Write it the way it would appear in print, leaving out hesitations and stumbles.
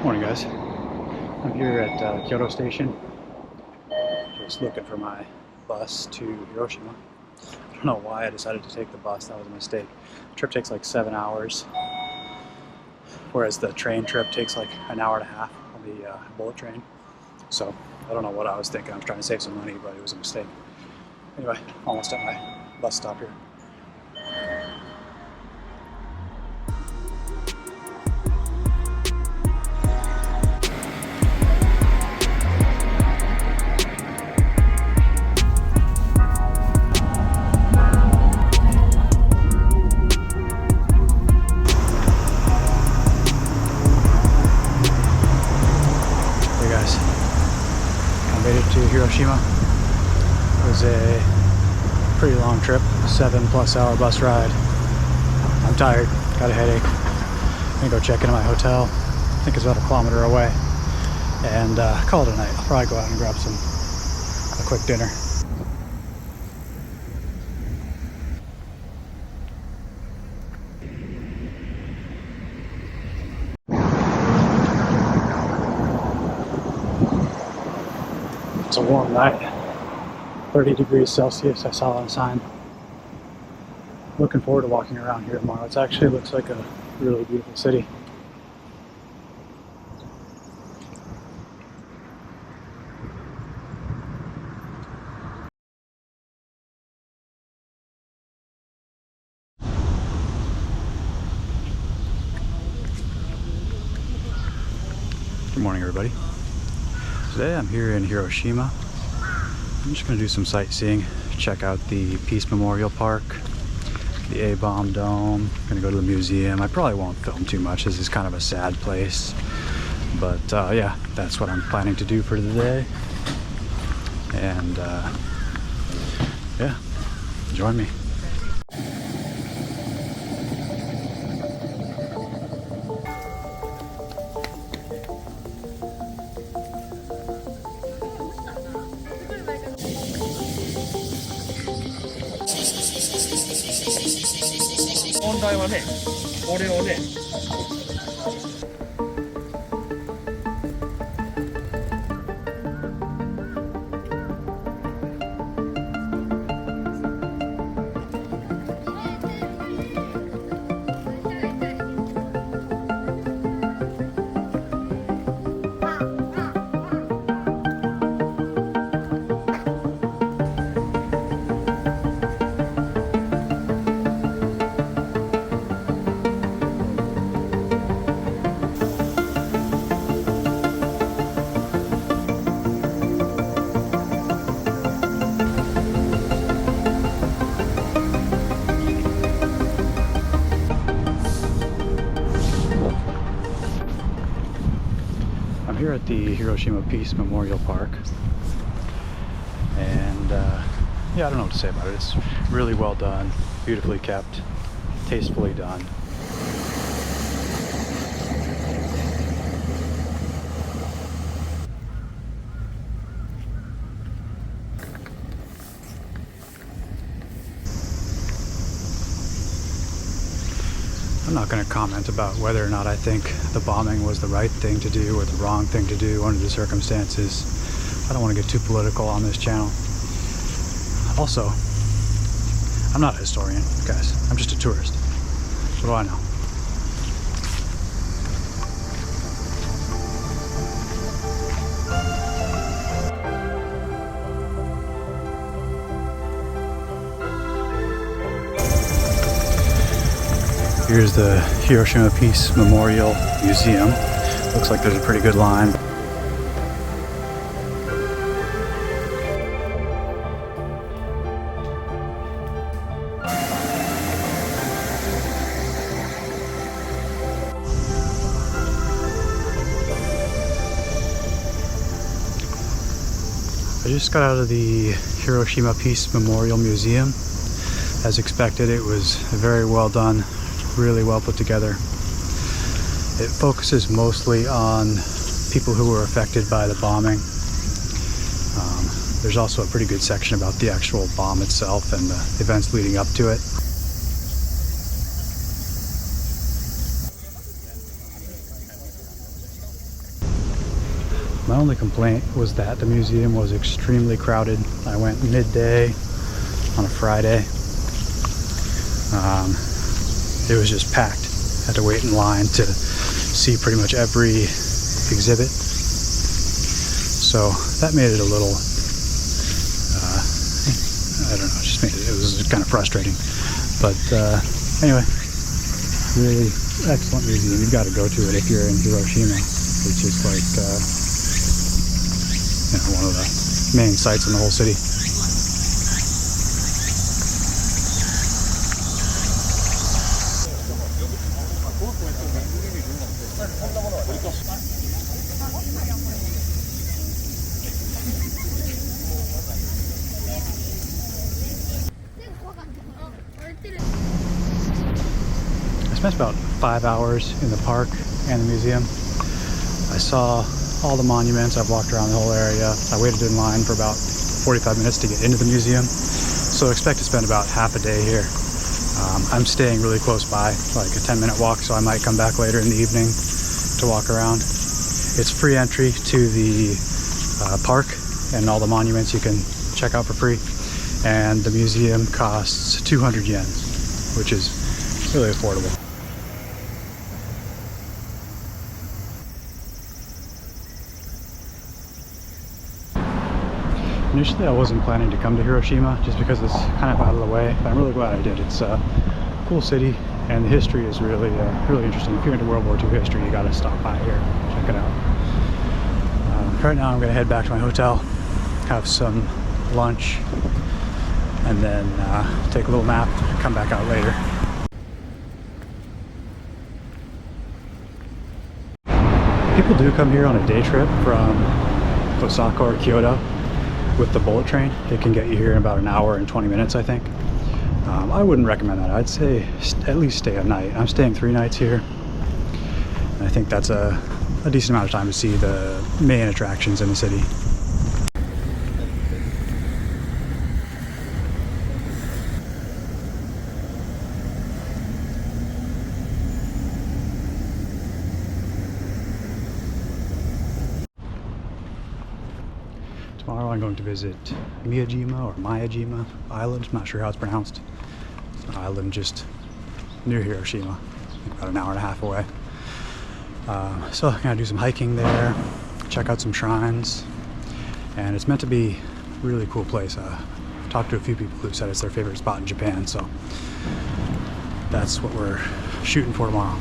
Morning, guys. I'm here at Kyoto Station, just looking for my bus to Hiroshima. I don't know why I decided to take the bus. That was a mistake. The trip takes like 7 hours, whereas the train trip takes like an hour and a half on the bullet train. So I don't know what I was thinking. I was trying to save some money, but it was a mistake. Anyway, almost at my bus stop here. Made it to Hiroshima. It was a pretty long trip, 7+ hour bus ride. I'm tired, got a headache. I'm gonna go check into my hotel. I think it's about 1 kilometer away, and call it a night. I'll probably go out and grab a quick dinner. It's a warm night, 30 degrees Celsius. I saw on a sign. Looking forward to walking around here tomorrow. It actually looks like a really beautiful city. Good morning, everybody. Today I'm here in Hiroshima. I'm just going to do some sightseeing, check out the Peace Memorial Park, the A-Bomb Dome. I'm going to go to the museum. I probably won't film too much. This is kind of a sad place, but yeah, that's what I'm planning to do for today. And yeah, join me. I'm here at the Hiroshima Peace Memorial Park, and yeah, I don't know what to say about it. It's really well done, beautifully kept, tastefully done. I'm not going to comment about whether or not I think the bombing was the right thing to do or the wrong thing to do under the circumstances. I don't want to get too political on this channel. Also, I'm not a historian, guys. I'm just a tourist. What do I know? Here's the Hiroshima Peace Memorial Museum. Looks like there's a pretty good line. I just got out of the Hiroshima Peace Memorial Museum. As expected, it was very well done. Really well put together. It focuses mostly on people who were affected by the bombing. There's also a pretty good section about the actual bomb itself and the events leading up to it. My only complaint was that the museum was extremely crowded. I went midday on a Friday. It was just packed. Had to wait in line to see pretty much every exhibit. So that made it a little, I don't know, just made it was kind of frustrating. But anyway, really excellent museum. You've got to go to it if you're in Hiroshima. It's just like, one of the main sites in the whole city. I spent about 5 hours in the park and the museum. I saw all the monuments. I've walked around the whole area. I waited in line for about 45 minutes to get into the museum. So expect to spend about half a day here. I'm staying really close by, like a 10-minute walk, so I might come back later in the evening to walk around. It's free entry to the park, and all the monuments you can check out for free. And the museum costs 200 yen, which is really affordable. Initially, I wasn't planning to come to Hiroshima just because it's kind of out of the way, but I'm really glad I did. It's a cool city, and the history is really interesting. If you're into World War II history, you got to stop by here, check it out. Right now, I'm going to head back to my hotel, have some lunch, and then take a little nap, come back out later. People do come here on a day trip from Osaka or Kyoto with the bullet train. It can get you here in about an hour and 20 minutes, I think. I wouldn't recommend that. I'd say at least stay a night. I'm staying 3 nights here, and I think that's a decent amount of time to see the main attractions in the city. Tomorrow I'm going to visit Miyajima or Miyajima Island. I'm not sure how it's pronounced. It's an island just near Hiroshima, about an hour and a half away. So I'm gonna do some hiking there, check out some shrines, and it's meant to be a really cool place. I've talked to a few people who said it's their favorite spot in Japan, so that's what we're shooting for tomorrow.